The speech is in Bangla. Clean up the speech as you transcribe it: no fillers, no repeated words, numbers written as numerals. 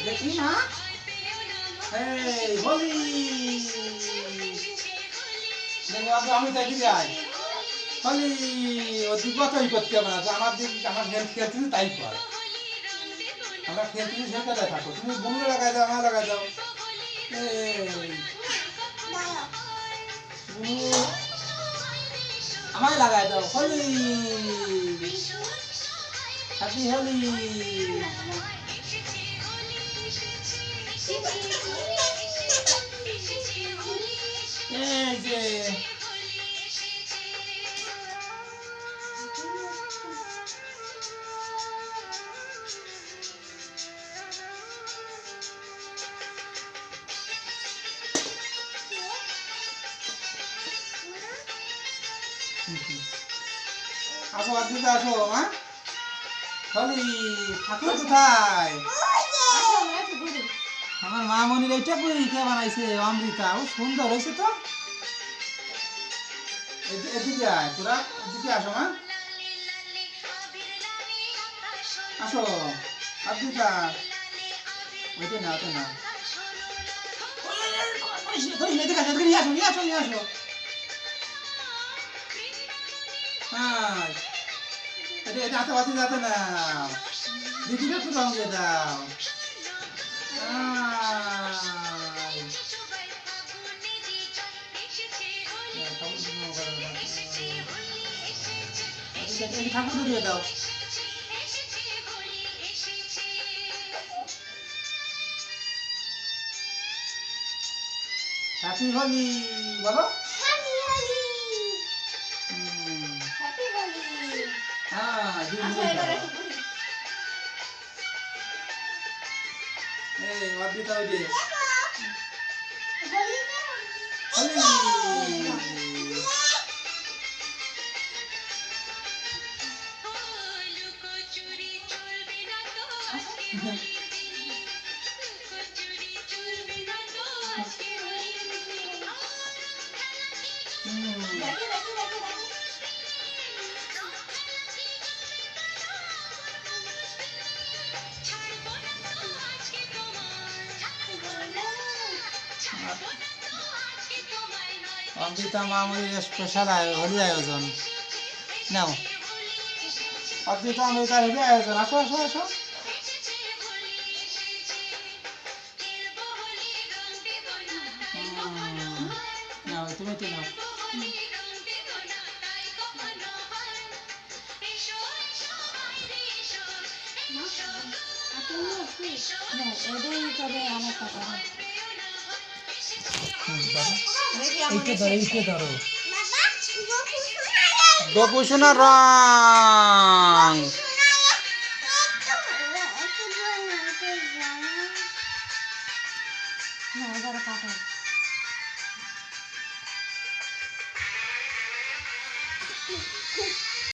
দেখি না এই হোলি দেখো আমি দেখি যাই হোলি ওদিক কথাই করতে হবে না আমার দিক আমার খেলতে তাই কর আমরা খেলতে সে কথায় থাকো তুমি বন্ধু লাগাই দাও আমার লাগাই দাও এই আমায় লাগাই দাও হোলি হ্যাপি হোলি এই যে আসো আদিতে আসো হ্যাঁ হোলি ঠাকুর কোথায় আমার মা মনির এইটা কই কে বানাইছে অমৃতা ও সুন্দর হয়েছে তো এদিকে আয় তোরা এদিকে আসো মা আসো আদিতা ওইটা না ওটা না এদিকে আসো নিয়ে আসো নিয়ে আসো নিয়ে আসো হ্যাঁ এটা এটা হাতে বাতি যাতে না দিদিকে একটু রঙ দিয়ে দাও ঠাকুর দিয়ে দাও হ্যাপি হোলি বলো এই অদ্রিতা ওই যে অদ্রিতা মামুনির স্পেশাল হোলি আয়োজন নাও অদ্রিতা অমৃতার হোলি আয়োজন আসো আসো আসো নাও তুমি তো নাও গোপুসোনা রং